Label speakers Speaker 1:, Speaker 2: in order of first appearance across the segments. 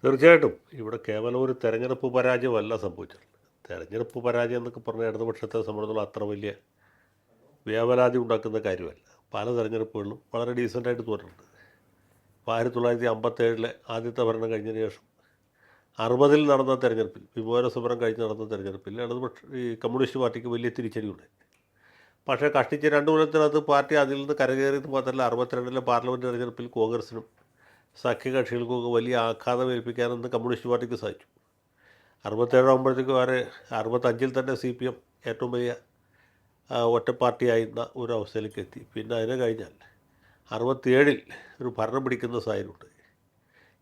Speaker 1: തീർച്ചയായിട്ടും ഇവിടെ കേവലം ഒരു തെരഞ്ഞെടുപ്പ് പരാജയമല്ല സംഭവിച്ചത്. തെരഞ്ഞെടുപ്പ് പരാജയം എന്നൊക്കെ പറഞ്ഞാൽ ഇടതുപക്ഷത്തെ സംബന്ധിച്ചിടത്തോളം അത്ര വലിയ വേവലാതി ഉണ്ടാക്കുന്ന കാര്യമല്ല. പല തെരഞ്ഞെടുപ്പുകളിലും വളരെ ഡീസൻ്റായിട്ട് തോറ്റിട്ടുണ്ട്. ഇപ്പോൾ 1957 ആദ്യത്തെ ഭരണം കഴിഞ്ഞതിന് ശേഷം 60 നടന്ന തെരഞ്ഞെടുപ്പിൽ, വിമോചന സമരം കഴിഞ്ഞ് നടന്ന തെരഞ്ഞെടുപ്പിൽ ഈ കമ്മ്യൂണിസ്റ്റ് പാർട്ടിക്ക് വലിയ തിരിച്ചടിയുണ്ടായി. പക്ഷേ കഷ്ടിച്ച് 2 കൊല്ലത്തിനകത്ത് പാർട്ടി അതിൽ നിന്ന് കരകയറിയത് മാത്രമല്ല, 62 പാർലമെൻറ്റ് തെരഞ്ഞെടുപ്പിൽ കോൺഗ്രസിനും സഖ്യകക്ഷികൾക്കൊക്കെ വലിയ ആഘാതം ഏൽപ്പിക്കാനെന്ന് കമ്മ്യൂണിസ്റ്റ് പാർട്ടിക്ക് സാധിച്ചു. 67 ആകുമ്പോഴത്തേക്കും 65 തന്നെ CPM ഏറ്റവും വലിയ ഒറ്റ പാർട്ടിയായിരുന്ന ഒരു അവസ്ഥയിലേക്ക് എത്തി. പിന്നെ അതിനെ കഴിഞ്ഞാൽ 67 ഒരു ഭരണം പിടിക്കുന്ന സാഹചര്യമുണ്ടായി.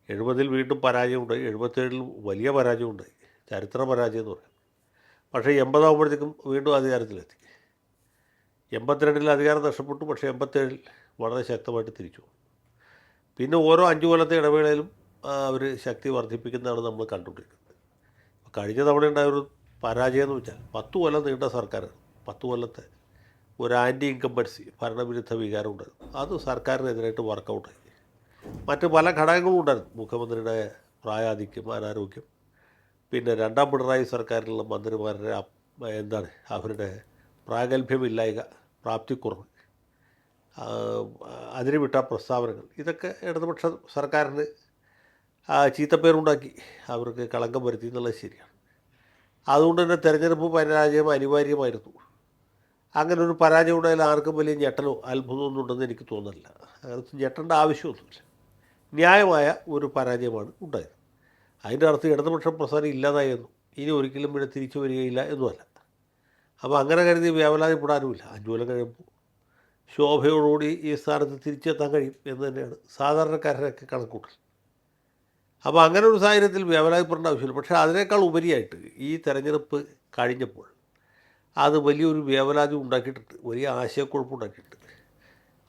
Speaker 1: 70 വീണ്ടും പരാജയമുണ്ടായി. 77 വലിയ പരാജയമുണ്ടായി, ചരിത്ര പരാജയം എന്ന് പറയാം. പക്ഷേ 80 ആകുമ്പോഴത്തേക്കും വീണ്ടും അധികാരത്തിലെത്തി. 82 അധികാരം നഷ്ടപ്പെട്ടു. പക്ഷേ 87 വളരെ ശക്തമായിട്ട് തിരിച്ചു. പിന്നെ ഓരോ 5 കൊല്ലത്തെ ഇടവേളയിലും അവർ ശക്തി വർദ്ധിപ്പിക്കുന്നതാണ് നമ്മൾ കണ്ടുകൊണ്ടിരിക്കുന്നത്. കഴിഞ്ഞ തവണ ഉണ്ടായൊരു പരാജയം എന്ന് വെച്ചാൽ 10 കൊല്ലം നീണ്ട സർക്കാരാണ്. 10 കൊല്ലത്തെ ഒരു ആൻറ്റി ഇൻകംബൻസി, ഭരണവിരുദ്ധ വികാരം ഉണ്ടായിരുന്നു. അത് സർക്കാരിനെതിരായിട്ട് വർക്കൗട്ടായി. മറ്റ് പല ഘടകങ്ങളും ഉണ്ടായിരുന്നു. മുഖ്യമന്ത്രിയുടെ പ്രായാധിക്യം, അനാരോഗ്യം, പിന്നെ രണ്ടാം പിണറായി സർക്കാരിലുള്ള മന്ത്രിമാരുടെ അവരുടെ പ്രാഗൽഭ്യമില്ലായ്ക, പ്രാപ്തിക്കുറവ്, അതിന് വിട്ട പ്രസ്താവനകൾ, ഇതൊക്കെ ഇടതുപക്ഷ സർക്കാരിന് ചീത്തപ്പേരുണ്ടാക്കി, അവർക്ക് കളങ്കം വരുത്തി എന്നുള്ളത് ശരിയാണ്. അതുകൊണ്ട് തന്നെ തെരഞ്ഞെടുപ്പ് പരാജയം അനിവാര്യമായിരുന്നു. അങ്ങനെ ഒരു പരാജയം ഉണ്ടായാൽ ആർക്കും വലിയ ഞെട്ടലോ അത്ഭുതമോ ഒന്നും ഉണ്ടെന്ന് എനിക്ക് തോന്നുന്നില്ല. അങ്ങനെ ഞെട്ടേണ്ട ആവശ്യമൊന്നുമില്ല. ന്യായമായ ഒരു പരാജയമാണ് ഉണ്ടായത്. അതിൻ്റെ അർത്ഥം ഇടതുപക്ഷ പ്രസ്ഥാനം ഇല്ലാതായെന്നും ഇനി ഒരിക്കലും ഇവിടെ തിരിച്ചു വരികയില്ല എന്നുമല്ല. അപ്പോൾ അങ്ങനെ കരുതി വ്യാപലാതിപ്പെടാനുമില്ല. 5 കൊല്ലം കഴിയുമ്പോൾ ശോഭയോടുകൂടി ഈ സ്ഥാനത്ത് തിരിച്ചെത്താൻ കഴിയും എന്ന് തന്നെയാണ് സാധാരണക്കാരനൊക്കെ കണക്കൂട്ടൽ. അപ്പോൾ അങ്ങനെ ഒരു സാഹചര്യത്തിൽ വ്യാപലാതിപ്പെടേണ്ട ആവശ്യമില്ല. പക്ഷേ അതിനേക്കാൾ ഉപരിയായിട്ട് ഈ തെരഞ്ഞെടുപ്പ് കഴിഞ്ഞപ്പോൾ അത് വലിയൊരു വ്യാപലാതി ഉണ്ടാക്കിയിട്ടുണ്ട്, വലിയ ആശയക്കുഴപ്പമുണ്ടാക്കിയിട്ടുണ്ട്.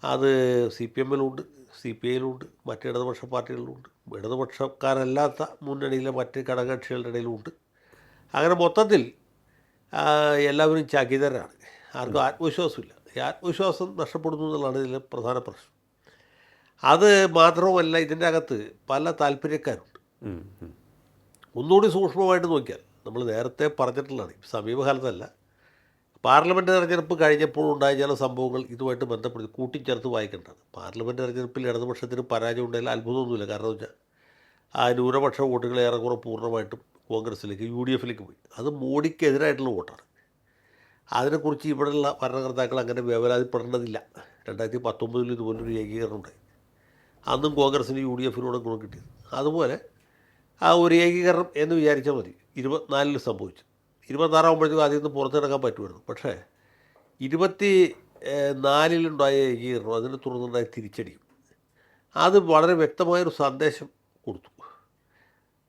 Speaker 1: അത് CPM-ലുണ്ട്, CPI-യിലുണ്ട്, മറ്റ് ഇടതുപക്ഷ പാർട്ടികളിലുണ്ട്, ഇടതുപക്ഷക്കാരല്ലാത്ത മുന്നണിയിലെ മറ്റ് ഘടകകക്ഷികളുടെ ഇടയിലുമുണ്ട്. അങ്ങനെ മൊത്തത്തിൽ എല്ലാവരും ചകിതരാണ്. ആർക്കും ആത്മവിശ്വാസമില്ല. ഈ ആത്മവിശ്വാസം നഷ്ടപ്പെടുന്നു എന്നുള്ളതാണ് ഇതിലെ പ്രധാന പ്രശ്നം. അത് മാത്രവുമല്ല, ഇതിൻ്റെ അകത്ത് പല താല്പര്യക്കാരുണ്ട്. ഒന്നുകൂടി സൂക്ഷ്മമായിട്ട് നോക്കിയാൽ നമ്മൾ നേരത്തെ പറഞ്ഞിട്ടുള്ളതാണ്, സമീപകാലത്തല്ല, പാർലമെൻറ്റ് തെരഞ്ഞെടുപ്പ് കഴിഞ്ഞപ്പോൾ ഉണ്ടായ ചില സംഭവങ്ങൾ ഇതുമായിട്ട് ബന്ധപ്പെടുത്തി കൂട്ടിച്ചേർത്ത് വായിക്കേണ്ടതാണ്. പാർലമെൻറ്റ് തെരഞ്ഞെടുപ്പിൽ ഇടതുപക്ഷത്തിന് പരാജയം ഉണ്ടായാൽ അത്ഭുതമൊന്നുമില്ല. കാരണം എന്ന് വെച്ചാൽ ആ ന്യൂനപക്ഷ വോട്ടുകൾ ഏറെക്കുറെ പൂർണ്ണമായിട്ടും കോൺഗ്രസ്സിലേക്ക്, UDF-ലേക്ക് പോയി. അത് മോഡിക്കെതിരായിട്ടുള്ള വോട്ടാണ്. അതിനെക്കുറിച്ച് ഇവിടെയുള്ള ഭരണകർത്താക്കൾ അങ്ങനെ വേവലാതിപ്പെടേണ്ടതില്ല. 2019 ഇതുപോലൊരു ഏകീകരണം ഉണ്ടായി. അന്നും കോൺഗ്രസ്സിന് UDF-നോട് ഗുണം കിട്ടിയത്. അതുപോലെ ആ ഒരു ഏകീകരണം എന്ന് വിചാരിച്ചാൽ മതി. 24 സംഭവിച്ചു. 26 ആകുമ്പോഴത്തേക്കും അതിൽ നിന്ന് പുറത്തിറങ്ങാൻ പറ്റുമായിരുന്നു. പക്ഷേ 24 ഏകീകരണം, അതിനെ തുടർന്നുണ്ടായ തിരിച്ചടിയും അത് വളരെ വ്യക്തമായൊരു സന്ദേശം കൊടുത്തു.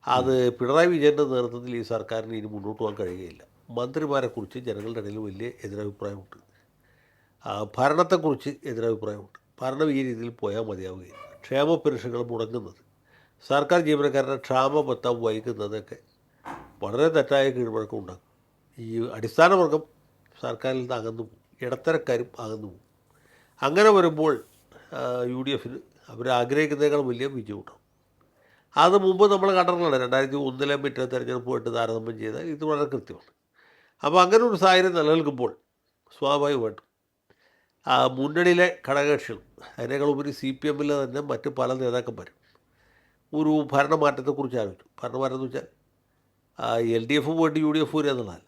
Speaker 1: അത് പിണറായി വിജയൻ്റെ നേതൃത്വത്തിൽ ഈ സർക്കാരിന് ഇനി മുന്നോട്ട് പോകാൻ കഴിയുകയില്ല. മന്ത്രിമാരെക്കുറിച്ച് ജനങ്ങളുടെ ഇടയിൽ വലിയ എതിരഭിപ്രായമുണ്ട്. ഭരണത്തെക്കുറിച്ച് എതിരഭിപ്രായമുണ്ട്. ഭരണം ഈ രീതിയിൽ പോയാൽ മതിയാവുകയില്ല. ക്ഷേമ പെൻഷനുകൾ മുടങ്ങുന്നത്, സർക്കാർ ജീവനക്കാരുടെ ക്ഷാമബത്തം വൈകുന്നതൊക്കെ വളരെ തെറ്റായ കീഴ്വഴക്കം ഉണ്ടാകും. ഈ അടിസ്ഥാന വർഗം സർക്കാരിൽ നിന്ന് അകന്നു പോകും, ഇടത്തരക്കാരും അകന്നു പോകും. അങ്ങനെ വരുമ്പോൾ UDF-ന് അവർ ആഗ്രഹിക്കുന്നതിനേക്കാൾ വലിയ വിജയം ഉണ്ടാകും. അത് മുമ്പ് നമ്മൾ കണ്ടിട്ടുള്ളതാണ്. 2001 മിഡ് തെരഞ്ഞെടുപ്പുമായിട്ട് താരതമ്യം ചെയ്താൽ ഇത് വളരെ കൃത്യമാണ്. അപ്പോൾ അങ്ങനെ ഒരു സാഹചര്യം നിലനിൽക്കുമ്പോൾ സ്വാഭാവികമായിട്ടും മുന്നണിയിലെ ഘടകകക്ഷികളും, അതിനേക്കാൾ ഉപരി CPM-ലെ തന്നെ മറ്റ് പല നേതാക്കന്മാരും ഒരു ഭരണമാറ്റത്തെക്കുറിച്ച് ആലോചിച്ചു. ഭരണമാറ്റം എന്ന് വെച്ചാൽ LDF പോയിട്ട് UDF വരിക എന്നുള്ളതല്ല.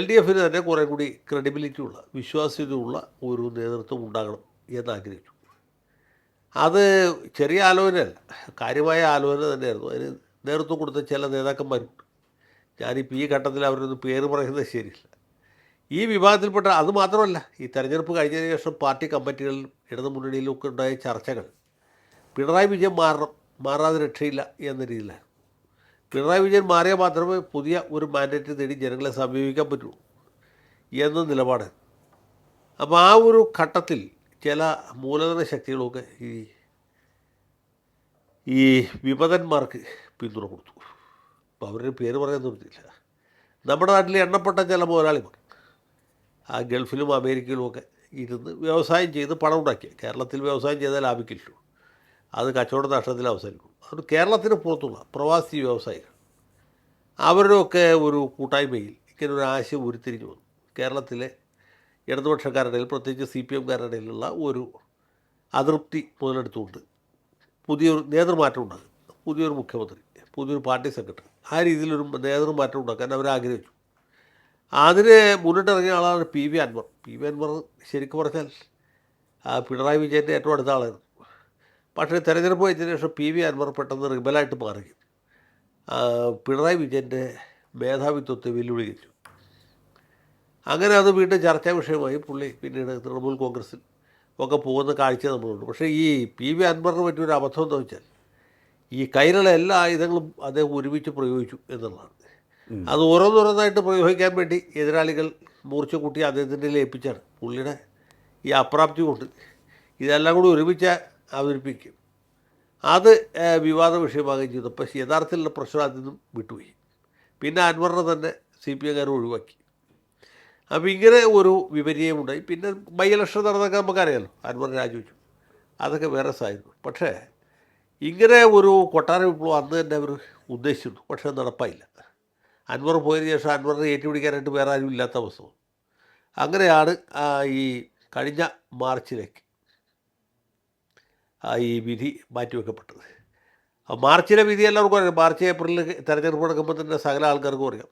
Speaker 1: LDF-ന് തന്നെ കുറേ കൂടി ക്രെഡിബിലിറ്റിയുള്ള, വിശ്വാസ്യതയുള്ള ഒരു നേതൃത്വം ഉണ്ടാകണം എന്നാഗ്രഹിച്ചു. അത് ചെറിയ ആലോചനയല്ല, കാര്യമായ ആലോചന തന്നെയായിരുന്നു. അതിന് നേതൃത്വം കൊടുത്ത ചില നേതാക്കന്മാരുണ്ട്. ഞാനിപ്പോൾ ഈ ഘട്ടത്തിൽ അവരൊന്നും പേര് പറയുന്നത് ശരിയില്ല. ഈ വിഭാഗത്തിൽപ്പെട്ട, അത് മാത്രമല്ല, ഈ തെരഞ്ഞെടുപ്പ് കഴിഞ്ഞതിന് ശേഷം പാർട്ടി കമ്മിറ്റികളിലും ഇടതു മുന്നണിയിലുമൊക്കെ ഉണ്ടായ ചർച്ചകൾ പിണറായി വിജയൻ മാറാതെ രക്ഷയില്ല എന്ന രീതിയിലാണ്. പിണറായി വിജയൻ മാറിയാൽ മാത്രമേ പുതിയ ഒരു മാൻഡേറ്റ് നേടി ജനങ്ങളെ സമീപിക്കാൻ പറ്റുള്ളൂ എന്ന നിലപാട്. അപ്പോൾ ആ ഒരു ഘട്ടത്തിൽ ചില മൂലധന ശക്തികളൊക്കെ ഈ വിമതന്മാർക്ക് പിന്തുണ കൊടുത്തു. അപ്പോൾ അവരുടെ പേര് പറയാൻ നിർത്തിയില്ല. നമ്മുടെ നാട്ടിൽ എണ്ണപ്പെട്ട ചില മുതലാളിമാർ ഗൾഫിലും അമേരിക്കയിലുമൊക്കെ ഇരുന്ന് വ്യവസായം ചെയ്ത് പണം ഉണ്ടാക്കി. കേരളത്തിൽ വ്യവസായം ചെയ്താൽ ലാഭിക്കില്ലല്ലോ. അത് കച്ചവട നഷ്ടത്തിൽ അവസാനിക്കും. അത് കേരളത്തിന് പുറത്തുള്ള പ്രവാസി വ്യവസായികൾ അവരുടെയൊക്കെ ഒരു കൂട്ടായ്മയിൽ ഇങ്ങനൊരു ആശയം ഉരുത്തിരിഞ്ഞു വന്നു. കേരളത്തിലെ ഇടതുപക്ഷക്കാരുടെ ഇടയിൽ, പ്രത്യേകിച്ച് CPM-കാരുടെ ഇടയിലുള്ള ഒരു അതൃപ്തി മുതലെടുത്തുകൊണ്ട് പുതിയൊരു നേതൃമാറ്റം ഉണ്ടാകും. പുതിയൊരു മുഖ്യമന്ത്രി, പുതിയൊരു പാർട്ടി സെക്രട്ടറി, ആ രീതിയിലൊരു നേതൃമാറ്റം ഉണ്ടാക്കാൻ അവർ ആഗ്രഹിച്ചു. അതിന് മുന്നിട്ടിറങ്ങിയ ആളാണ് PV അൻവർ. PV അൻവർ ശരിക്കും പറഞ്ഞാൽ പിണറായി വിജയൻ്റെ ഏറ്റവും അടുത്ത ആളായിരുന്നു. പക്ഷേ തെരഞ്ഞെടുപ്പ് കഴിഞ്ഞതിന് ശേഷം PV അൻവർ പെട്ടെന്ന് റിബലായിട്ട് മാറുകയും പിണറായി വിജയൻ്റെ മേധാവിത്വത്തെ വെല്ലുവിളിച്ചു. അങ്ങനെ അത് വീണ്ടും ചർച്ചാ വിഷയമായി. പുള്ളി പിന്നീട് തൃണമൂൽ കോൺഗ്രസ്സിൽ ഒക്കെ പോകുന്ന കാഴ്ച നമ്മളുണ്ട്. പക്ഷേ ഈ PV അൻവറിന് പറ്റിയൊരു അബദ്ധം എന്താ വെച്ചാൽ ഈ കയ്യിലുള്ള എല്ലാ ആയുധങ്ങളും അദ്ദേഹം ഒരുമിച്ച് പ്രയോഗിച്ചു എന്നുള്ളതാണ്. അത് ഓരോന്നോരോന്നായിട്ട് പ്രയോഗിക്കാൻ വേണ്ടി എതിരാളികൾ മൂർച്ച കൂട്ടി അദ്ദേഹത്തിൻ്റെ ഏൽപ്പിച്ചാണ്. പുള്ളിയുടെ ഈ അപ്രാപ്തി കൊണ്ട് ഇതെല്ലാം കൂടി ഒരുമിച്ച് അവതരിപ്പിക്കും. അത് വിവാദ വിഷയമാകുകയും ചെയ്തു. പക്ഷേ യഥാർത്ഥത്തിലുള്ള പ്രശ്നം അതിൽ നിന്നും വിട്ടുപോയി. പിന്നെ അൻവറിനെ തന്നെ CPM-കാർ ഒഴിവാക്കി. അപ്പോൾ ഇങ്ങനെ ഒരു വിപര്യമുണ്ടായി. പിന്നെ ബൈ ഇലക്ഷൻ നടന്നൊക്കെ നമുക്കറിയാമല്ലോ, അൻവർ രാജിവെച്ചു. അതൊക്കെ വേറെ സായിരുന്നു. പക്ഷേ ഇങ്ങനെ ഒരു കൊട്ടാര വിപ്ലവം അന്ന് തന്നെ അവർ ഉദ്ദേശിച്ചിരുന്നു. പക്ഷേ അത് നടപ്പായില്ല. അൻവർ പോയതിന് ശേഷം അൻവറിനെ ഏറ്റുപിടിക്കാനായിട്ട് വേറെ ആരും ഇല്ലാത്ത അവസ്ഥ. അങ്ങനെയാണ് ഈ കഴിഞ്ഞ മാർച്ചിലേക്ക് ഈ വിധി മാറ്റിവെക്കപ്പെട്ടത്. മാർച്ചിലെ വിധി എല്ലാവർക്കും അറിയാം. മാർച്ച് ഏപ്രിലിൽ തെരഞ്ഞെടുപ്പ് നടക്കുമ്പോൾ തന്നെ സകല ആൾക്കാർക്കും അറിയാം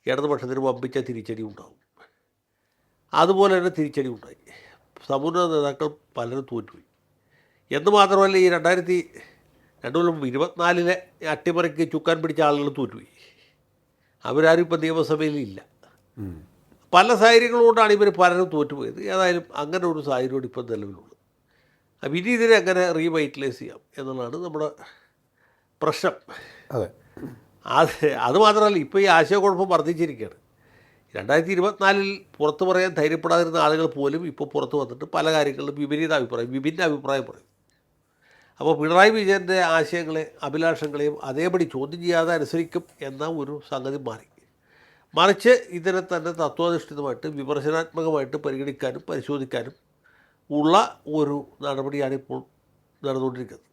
Speaker 1: ഇടതുപക്ഷത്തിന് വമ്പിച്ച തിരിച്ചടി ഉണ്ടാകും. അതുപോലെ തന്നെ തിരിച്ചടി ഉണ്ടായി. സമുന്നത നേതാക്കൾ പലരും തോറ്റുപോയി. എന്ന് മാത്രമല്ല ഈ 2024 അട്ടിമറിക്ക് ചുക്കാൻ പിടിച്ച ആളുകൾ തോറ്റുപോയി. അവരാരും ഇപ്പം നിയമസഭയിലില്ല. പല സാഹചര്യങ്ങൾ കൊണ്ടാണ് ഇവർ പലരും തോറ്റുപോയത്. ഏതായാലും അങ്ങനെ ഒരു സാഹചര്യമാണ് ഇപ്പം നിലവിലുള്ളത്. അപ്പോൾ ഇനി ഇതിനെ എങ്ങനെ റീവൈറ്റലൈസ് ചെയ്യാം എന്നുള്ളതാണ് നമ്മുടെ പ്രശ്നം.
Speaker 2: അതെ,
Speaker 1: അത് മാത്രമല്ല ഇപ്പോൾ ഈ ആശയക്കുഴപ്പം വർദ്ധിച്ചിരിക്കുകയാണ്. 2024 പുറത്ത് പറയാൻ ധൈര്യപ്പെടാതിരുന്ന ആളുകൾ പോലും ഇപ്പോൾ പുറത്ത് വന്നിട്ട് പല കാര്യങ്ങളിലും വിഭിന്ന അഭിപ്രായം പറയും. അപ്പോൾ പിണറായി വിജയൻ്റെ ആശയങ്ങളെ, അഭിലാഷങ്ങളെയും അതേപടി ചോദ്യം ചെയ്യാതെ അനുസരിക്കും എന്ന ഒരു സംഗതി മറിച്ച് ഇതിനെ തന്നെ തത്വാധിഷ്ഠിതമായിട്ട് വിമർശനാത്മകമായിട്ട് പരിഗണിക്കാനും പരിശോധിക്കാനും ഉള്ള ഒരു നടപടിയാണ് ഇപ്പോൾ നടന്നുകൊണ്ടിരിക്കുന്നത്.